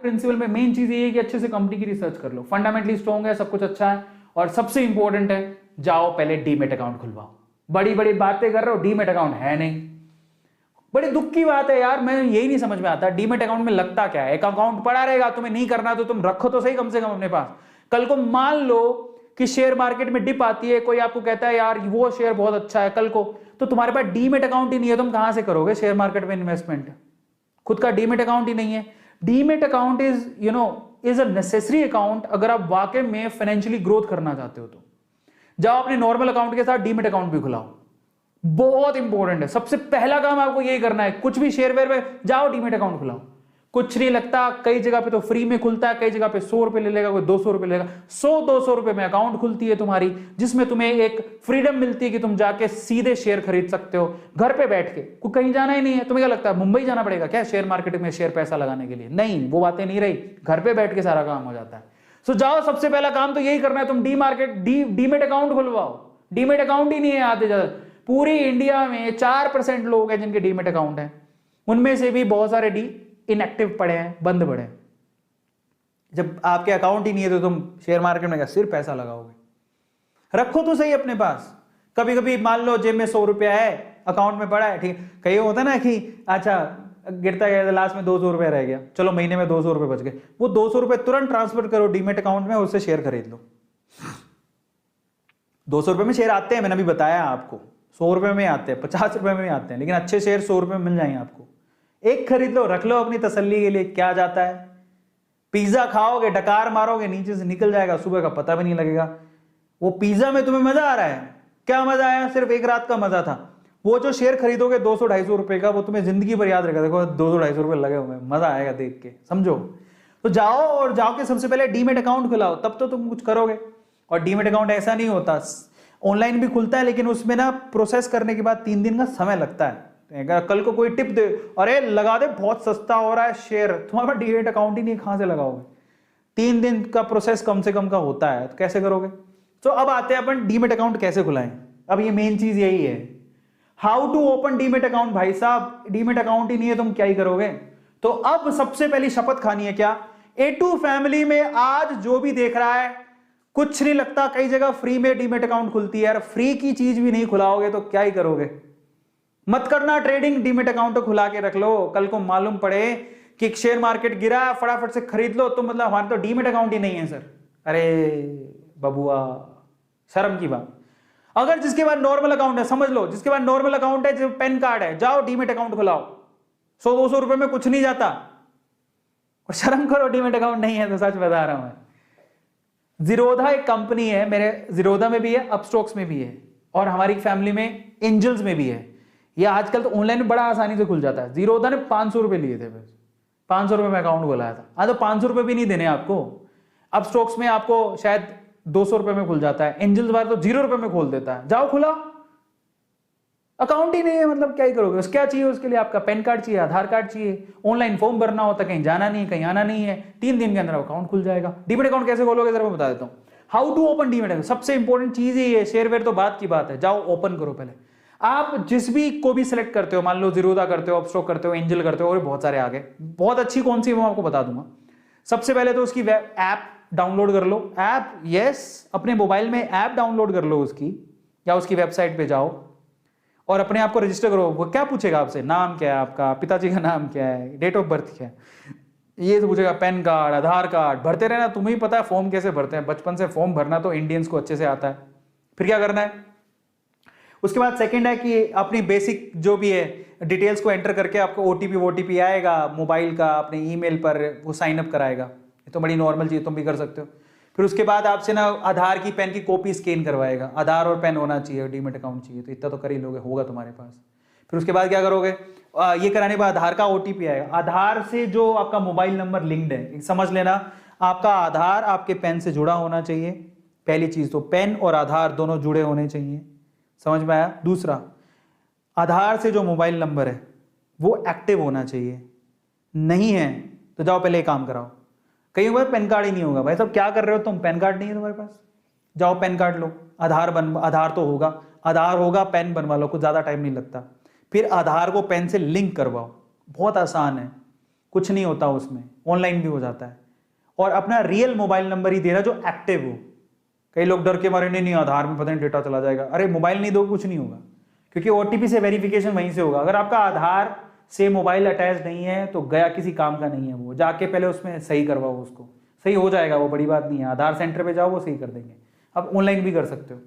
Principal में main चीज ये है कि अच्छे से कंपनी की रिसर्च कर लो, फंडामेंटली स्ट्रॉन्ग है, सब कुछ अच्छा है, और सबसे इंपॉर्टेंट है जाओ पहले डीमेट अकाउंट खुलवाओ। बड़ी बड़ी बातें कर रहे हो, डीमेट अकाउंट है नहीं, बड़ी दुख की बात है यार, मैं यही नहीं समझ में आता डीमेट अकाउंट में लगता क्या है। एक अकाउंट पड़ा रहेगा, तुम्हें नहीं करना तो तुम रखो तो सही कम से कम अपने पास। कल को मान लो कि शेयर मार्केट में डिप आती है, कोई आपको कहता है यार वो शेयर बहुत अच्छा है कल को, तो तुम्हारे पास डीमेट अकाउंट ही नहीं है, तुम कहां से करोगे शेयर मार्केट में इन्वेस्टमेंट? खुद का डीमेट अकाउंट ही नहीं है। Demat account is a necessary account अगर आप वाकई में फाइनेंशियली ग्रोथ करना चाहते हो तो। जाओ अपने नॉर्मल अकाउंट के साथ डीमेट अकाउंट भी खुलाओ, बहुत इंपॉर्टेंट है। सबसे पहला काम आपको यही करना है, कुछ भी शेयर में जाओ डीमेट अकाउंट खुलाओ, कुछ नहीं लगता। कई जगह पे तो फ्री में खुलता है, कई जगह पे 100 रुपए ले लेगा, कोई 200 रुपए लेगा। 100-200 रुपए में अकाउंट खुलती है तुम्हारी, जिसमें तुम्हें एक फ्रीडम मिलती है कि तुम जाके सीधे शेयर खरीद सकते हो घर पे बैठ के, कोई कहीं जाना ही नहीं है। तुम्हें क्या लगता है मुंबई जाना पड़ेगा क्या शेयर मार्केट में शेयर पैसा लगाने के लिए? नहीं, वो बातें नहीं रही, घर पे बैठ के सारा काम हो जाता है। सो जाओ, सबसे पहला काम तो यही करना है, तुम डीमेट अकाउंट खुलवाओ। डीमेट अकाउंट ही नहीं है आते ज्यादा, पूरी इंडिया में 4% लोग हैं जिनके डीमेट अकाउंट है, उनमें से भी बहुत सारे इनएक्टिव पड़े हैं, बंद पड़े हैं। जब आपके अकाउंट ही नहीं है तो तुम शेयर मार्केट में क्या सिर्फ पैसा लगाओगे? रखो तो सही अपने पास। कभी कभी मान लो जेब में 100 रुपया है, अकाउंट में पड़ा है, ठीक है, कहीं होता ना कि अच्छा गिरता गया लास्ट में 200 रुपया रह गया, चलो महीने में 200 रुपये बच गए, वो 200 रुपये तुरंत ट्रांसफर करो डीमेट अकाउंट में, उससे शेयर खरीद लो। 200 रुपये में शेयर आते हैं, मैंने अभी बताया आपको, 100 रुपये में आते हैं, 50 रुपये में आते हैं, लेकिन अच्छे शेयर 100 रुपये में मिल जाएंगे आपको। एक खरीद लो, रख लो अपनी तसल्ली के लिए। क्या जाता है, पिज्जा खाओगे, डकार मारोगे, नीचे से निकल जाएगा, सुबह का पता भी नहीं लगेगा। वो पिज्जा में तुम्हें मजा आ रहा है, क्या मजा आया? सिर्फ एक रात का मजा था। वो जो शेयर खरीदोगे 200-250 रुपए का, वो तुम्हें जिंदगी भर याद रहेगा। देखो 200-250 रुपए लगे हुए, मजा आएगा देख के, समझो। तो जाओ और जाओ के सबसे पहले डीमेट अकाउंट खुलाओ, तब तो तुम कुछ करोगे। और डीमेट अकाउंट ऐसा नहीं होता, ऑनलाइन भी खुलता है, लेकिन उसमें ना प्रोसेस करने के बाद 3 दिन का समय लगता है। अगर कल को कोई टिप दे, अरे लगा दे बहुत सस्ता हो रहा है शेयर, तुम्हारे पास डीमेट अकाउंट ही नहीं, कहां से लगाओगे? 3 दिन का प्रोसेस कम से कम का होता है, तो कैसे करोगे? तो अब आते हैं अपन डीमेट अकाउंट कैसे खुलाएं। अब ये मेन चीज यही है, how to open demat account. भाई साहब डीमेट अकाउंट ही नहीं है, तुम क्या ही करोगे? तो अब सबसे पहली शपथ खानी है क्या, A2 फैमिली में आज जो भी देख रहा है, कुछ नहीं लगता, कई जगह फ्री में डीमेट अकाउंट खुलती है यार, फ्री की चीज भी नहीं खुलाओगे तो क्या ही करोगे? मत करना ट्रेडिंग, डीमेट अकाउंट तो खुला के रख लो। कल को मालूम पड़े कि शेयर मार्केट गिरा, फटाफट से खरीद लो, तो मतलब हमारे तो डीमेट अकाउंट ही नहीं है सर। अरे बबुआ, शर्म की बात। अगर जिसके पास नॉर्मल अकाउंट है, समझ लो जिसके पास नॉर्मल अकाउंट है, जो पैन कार्ड है, जाओ डीमेट अकाउंट खुलाओ, 100-200 रुपए में कुछ नहीं जाता। और शर्म करो, डीमेट अकाउंट नहीं है तो सच बता रहा हूं मैं। जीरोधा एक कंपनी है, मेरे जीरोधा में भी है, अपस्टॉक्स में भी है, और हमारी फैमिली में एंजल्स में भी है। ये आजकल तो ऑनलाइन में बड़ा आसानी से खुल जाता है। जीरोधा ने 500 रुपए लिए थे, बस 500 रुपए में अकाउंट खुलाया था। हाँ, तो 500 रुपए भी नहीं देने आपको। अब स्टॉक्स में आपको शायद 200 रुपए में खुल जाता है, एंजल्स वाले तो 0 रुपए में खोल देता है। जाओ खुला, अकाउंट ही नहीं है, मतलब क्या ही करोगे? क्या चाहिए उसके लिए? आपका पैन कार्ड चाहिए, आधार कार्ड चाहिए, ऑनलाइन फॉर्म भरना होता है, कहीं जाना नहीं है, कहीं आना नहीं है, 3 दिन के अंदर अकाउंट खुल जाएगा। डीमेट अकाउंट कैसे खोलोगे जरा मैं बता देता हूँ। How to open demat account, सबसे इंपॉर्टेंट चीज ही है। शेयर वेयर तो बात की बात है, जाओ ओपन करो पहले। आप जिस भी को भी सिलेक्ट करते हो, मान लो जीरोधा करते हो, अपस्टॉक करते हो, एंजल करते हो, और बहुत सारे आगे, बहुत अच्छी कौन सी मैं आपको बता दूंगा। सबसे पहले तो उसकी वेब ऐप डाउनलोड कर लो। ऐप, यस, अपने मोबाइल में ऐप डाउनलोड कर लो उसकी, या उसकी वेबसाइट पे जाओ और अपने आप को रजिस्टर करो। वो क्या पूछेगा आपसे, नाम क्या है आपका, पिताजी का नाम क्या है, डेट ऑफ बर्थ क्या है, ये तो पूछेगा, पैन कार्ड, आधार कार्ड, भरते रहना। तुम्हें ही पता है फॉर्म कैसे भरते हैं, बचपन से फॉर्म भरना तो इंडियंस को अच्छे से आता है। फिर क्या करना है, उसके बाद सेकंड है कि अपनी बेसिक जो भी है डिटेल्स को एंटर करके आपको ओटीपी आएगा मोबाइल का, अपने ईमेल पर वो साइन अप कराएगा। ये तो बड़ी नॉर्मल चीज, तुम भी कर सकते हो। फिर उसके बाद आपसे ना आधार की पेन की कॉपी स्कैन करवाएगा, आधार और पेन होना चाहिए, डीमेट अकाउंट चाहिए, तो इतना तो कर ही लोगे, होगा तुम्हारे पास। फिर उसके बाद क्या करोगे, ये कराने के बाद आधार का ओटीपी आएगा। आधार से जो आपका मोबाइल नंबर लिंक्ड है, समझ लेना आपका आधार आपके पेन से जुड़ा होना चाहिए। पहली चीज तो पेन और आधार दोनों जुड़े होने चाहिए, समझ में आया। दूसरा, आधार से जो मोबाइल नंबर है वो एक्टिव होना चाहिए, नहीं है तो जाओ पहले काम कराओ। कई बार पैन कार्ड ही नहीं होगा, भाई साहब क्या कर रहे हो तुम, पैन कार्ड नहीं है तुम्हारे पास, जाओ पैन कार्ड लो। आधार तो होगा, आधार होगा, पेन बनवा लो, कुछ ज्यादा टाइम नहीं लगता। फिर आधार को पेन से लिंक करवाओ, बहुत आसान है। कुछ नहीं होता उसमें, ऑनलाइन भी हो जाता है। और अपना रियल मोबाइल नंबर ही दे रहा जो एक्टिव हो। कई लोग डर के मारे नहीं आधार में पता नहीं डेटा चला जाएगा। अरे मोबाइल नहीं दो कुछ नहीं होगा, क्योंकि ओटीपी से वेरिफिकेशन वहीं से होगा। अगर आपका आधार से मोबाइल अटैच नहीं है तो गया किसी काम का नहीं है वो, जाके पहले उसमें सही करवाओ, उसको सही हो जाएगा, वो बड़ी बात नहीं है। आधार सेंटर पे जाओ वो सही कर देंगे। आप ऑनलाइन भी कर सकते हो।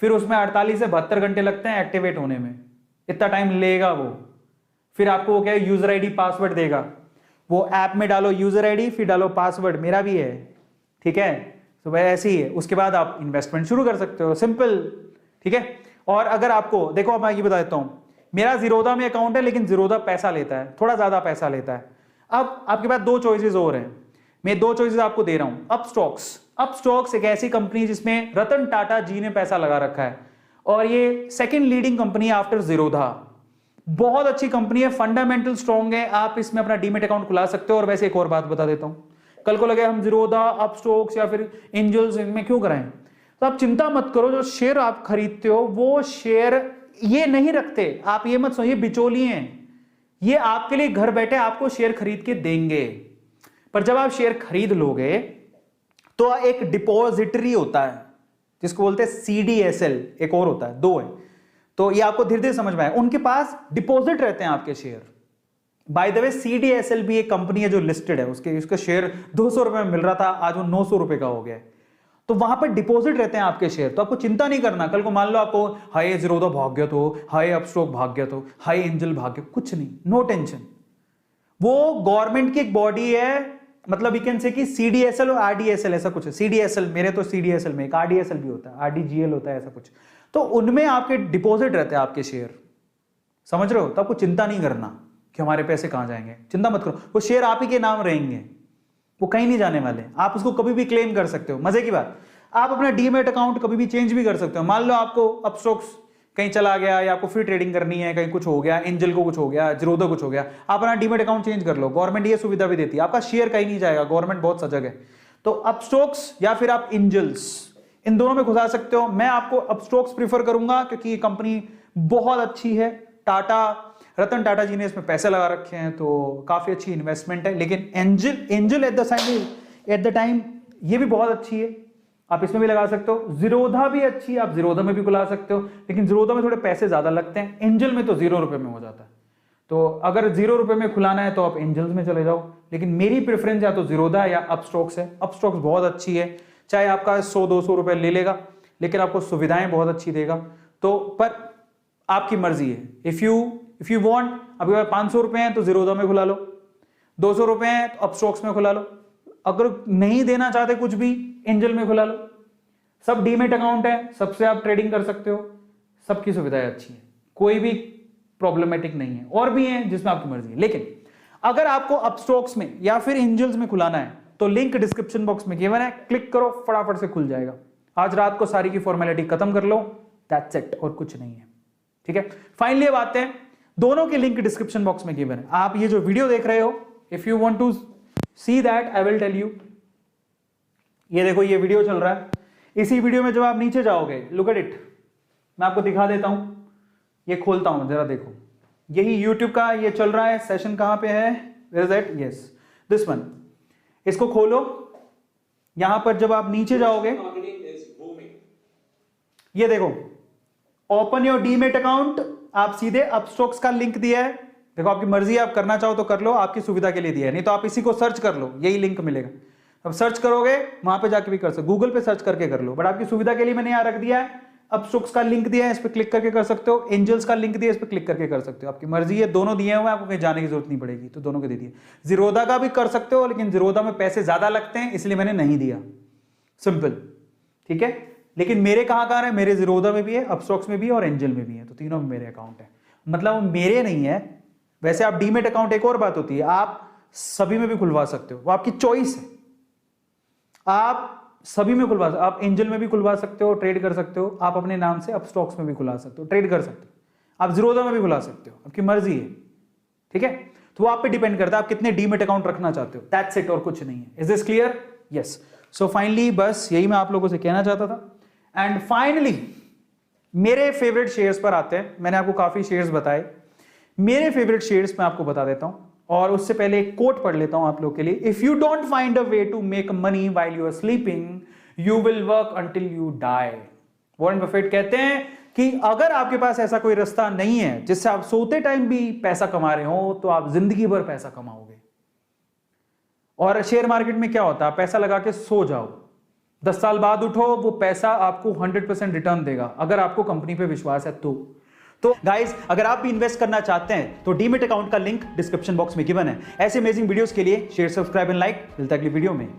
फिर उसमें 48 से 72 घंटे लगते हैं एक्टिवेट होने में, इतना टाइम लेगा वो। फिर आपको वो क्या है, यूजर आईडी पासवर्ड देगा, वो ऐप में डालो यूजर आईडी, फिर डालो पासवर्ड, मेरा भी है, ठीक है। तो वह ऐसे ही है। उसके बाद आप इन्वेस्टमेंट शुरू कर सकते हो, सिंपल, ठीक है। और अगर आपको देखो, मैं ये बता देता हूं, मेरा जीरोधा में अकाउंट है, लेकिन जीरोधा पैसा लेता है, थोड़ा ज्यादा पैसा लेता है। अब आपके पास दो चॉइसेस और हैं, मैं दो चॉइसेस आपको दे रहा हूं। अपस्टॉक्स एक ऐसी कंपनी जिसमें रतन टाटा जी ने पैसा लगा रखा है, और ये सेकंड लीडिंग कंपनी है आफ्टर जीरोधा। बहुत अच्छी कंपनी है, फंडामेंटल स्ट्रॉन्ग है, आप इसमें अपना डीमेट अकाउंट खुला सकते हो। और वैसे एक और बात बता देता हूं, कल को लगे हम जीरोधा, अपस्टॉक्स या फिर एंजल्स इनमें क्यों कराएं, तो आप चिंता मत करो। जो शेयर आप खरीदते हो वो शेयर ये नहीं रखते, आप ये मत सोचिए बिचौलिए हैं, ये आपके लिए घर बैठे आपको शेयर खरीद के देंगे। पर जब आप शेयर खरीद लोगे तो एक डिपॉजिटरी होता है जिसको बोलते हैं CDSL, एक और होता है, दो है, तो ये आपको धीरे धीरे समझ में आएगा। उनके पास डिपॉजिट रहते हैं आपके share. By the way CDSL भी एक कंपनी है जो लिस्टेड है, उसके शेयर 200 रुपए में मिल रहा था, आज वो 900 रुपए का हो गया है। तो वहां पर डिपॉजिट रहते हैं आपके शेयर, तो आपको चिंता नहीं करना। कल को मान लो आपको हाई जीरोधा भाग गया तो, हाई अपस्टॉक भाग गया तो, हाई एंजल भाग गया, कुछ नहीं, नो टेंशन। वो गवर्नमेंट की एक बॉडी है, मतलब यू कैन से कि CDSL और RDSL ऐसा कुछ है। CDSL, मेरे तो CDSL में, एक RDSL भी होता है, RDGL होता है, ऐसा कुछ। तो उनमें आपके डिपॉजिट रहते हैं आपके शेयर, समझ रहे हो। तो आपको चिंता नहीं करना कि हमारे पैसे कहां जाएंगे, चिंता मत करो, वो शेयर आप ही के नाम रहेंगे, वो कहीं नहीं जाने वाले। आप उसको कभी भी क्लेम कर सकते हो। मजे की बात, आप अपना डीमेट अकाउंट कभी भी चेंज भी कर सकते हो। मान लो आपको अपस्टॉक्स कहीं चला गया, या आपको फ्री ट्रेडिंग करनी है, कहीं कुछ हो गया, एंजल को कुछ हो गया, जीरोधा कुछ हो गया, आप अपना डीमेट अकाउंट चेंज कर लो। गवर्नमेंट ये सुविधा भी देती है, आपका शेयर कहीं नहीं जाएगा, गवर्नमेंट बहुत सजग है। तो अपस्टॉक्स या फिर आप एंजल्स, इन दोनों में घुसा सकते हो। मैं आपको अपस्टॉक्स प्रीफर करूंगा क्योंकि ये कंपनी बहुत अच्छी है। रतन टाटा जी ने इसमें पैसे लगा रखे हैं, तो काफी अच्छी इन्वेस्टमेंट है। लेकिन एंजल एट द टाइम ये भी बहुत अच्छी है, आप इसमें भी लगा सकते हो। जीरोधा भी अच्छी है, आप जीरोधा में भी खुला सकते हो, लेकिन जीरोधा में थोड़े पैसे ज्यादा लगते हैं, एंजल में तो 0 रुपए में हो जाता है। तो अगर 0 रुपए में खुलाना है तो आप एंजल्स में चले जाओ, लेकिन मेरी प्रेफरेंस या तो जीरोधा या अपस्टॉक्स है। अपस्टॉक्स बहुत अच्छी है, चाहे आपका 100-200 रुपए ले लेगा, लेकिन आपको सुविधाएं बहुत अच्छी देगा। तो पर आपकी मर्जी है, इफ यू वांट, आपके पास 500 रुपए हैं तो जीरोधा में खुला लो, 200 रुपए हैं तो अपस्टॉक्स में खुला लो, अगर नहीं देना चाहते कुछ भी एंजल में खुला लो। सब डीमेट अकाउंट है, सबसे आप ट्रेडिंग कर सकते हो, सबकी सुविधाएं अच्छी है, कोई भी प्रॉब्लमेटिक नहीं है। और भी हैं जिसमें आपकी मर्जी है, लेकिन अगर आपको अपस्टॉक्स में या फिर एंजल्स में खुलाना है तो लिंक डिस्क्रिप्शन बॉक्स में गिवन है, क्लिक करो, फटाफट से खुल जाएगा। आज रात को सारी की फॉर्मेलिटी खत्म कर लो, दैट्स इट, और कुछ नहीं है, ठीक है। फाइनली अब आते हैं, दोनों के लिंक डिस्क्रिप्शन बॉक्स में गिवन है। आप ये जो वीडियो देख रहे हो, if you want to see that I will tell you. ये देखो, ये वीडियो चल रहा है, इसी वीडियो में जब आप नीचे जाओगे, लुक एट इट, मैं आपको दिखा देता हूं, ये खोलता हूं जरा, देखो, यही यूट्यूब का ये चल रहा है। सेशन कहां पे है, where is that, yes this one, इसको खोलो। यहां पर जब आप नीचे जाओगे, ये देखो, ओपन योर डीमेट अकाउंट, आप सीधे अपस्टॉक्स का लिंक दिया है। देखो, आपकी मर्जी है, आप करना चाहो तो कर लो, आपकी सुविधा के लिए दिया है, नहीं तो आप इसी को सर्च कर लो, यही लिंक मिलेगा। अब सर्च करोगे वहां पे जाके भी कर सकते, गूगल पे सर्च करके कर लो, बट आपकी सुविधा के लिए मैंने यहां रख दिया है। अपस्टॉक्स का लिंक दिया है, इस पर क्लिक करके कर सकते हो, एंजल्स का लिंक दिया है, इस पर क्लिक करके कर सकते हो, आपकी मर्जी है। दोनों दिए हुए, आपको कहीं जाने की जरूरत नहीं पड़ेगी, तो दोनों के दे दिए। जीरोधा का भी कर सकते हो, लेकिन जीरोधा में पैसे ज्यादा लगते हैं, इसलिए मैंने नहीं दिया, सिंपल, ठीक है। लेकिन मेरे कहां है, मेरे जीरोधा में भी है, अपस्टॉक्स में भी है और एंजल में भी है, तो तीनों में मेरे अकाउंट है। मतलब मेरे नहीं है, वैसे आप डीमेट अकाउंट एक और बात होती है, आप सभी में भी खुलवा सकते हो, वो आपकी चॉइस है, आप सभी में खुलवा सकते हो। आप एंजल में भी खुलवा सकते हो, ट्रेड कर सकते हो, आप अपने नाम से अपस्टॉक्स में भी खुला सकते हो, ट्रेड कर सकते हो, आप जीरोधा में भी खुला सकते हो, आपकी मर्जी है, ठीक है। तो वो आप पे डिपेंड करता है आप कितने डीमेट अकाउंट रखना चाहते हो, दैट्स इट, और कुछ नहीं है। Is this clear? Yes. So finally बस यही मैं आप लोगों से कहना चाहता था। एंड फाइनली मेरे फेवरेट शेयर्स पर आते हैं। मैंने आपको काफी शेयर्स बताए, मेरे फेवरेट शेयर्स मैं आपको बता देता हूं। और उससे पहले एक कोट पढ़ लेता हूं आप लोग के लिए। If you don't find a way to make money while you are sleeping, you will work until you die. Warren Buffett कहते हैं कि अगर आपके पास ऐसा कोई रास्ता नहीं है जिससे आप सोते टाइम भी पैसा कमा रहे हो, तो आप जिंदगी भर पैसा कमाओगे। और शेयर मार्केट में क्या होता है, पैसा लगा के सो जाओ, 10 साल बाद उठो, वो पैसा आपको 100% रिटर्न देगा, अगर आपको कंपनी पे विश्वास है तो गाइस, अगर आप भी इन्वेस्ट करना चाहते हैं तो डीमेट अकाउंट का लिंक डिस्क्रिप्शन बॉक्स में गिवन है। ऐसे अमेजिंग वीडियोस के लिए शेयर, सब्सक्राइब एंड लाइक। मिलता है अगली वीडियो में।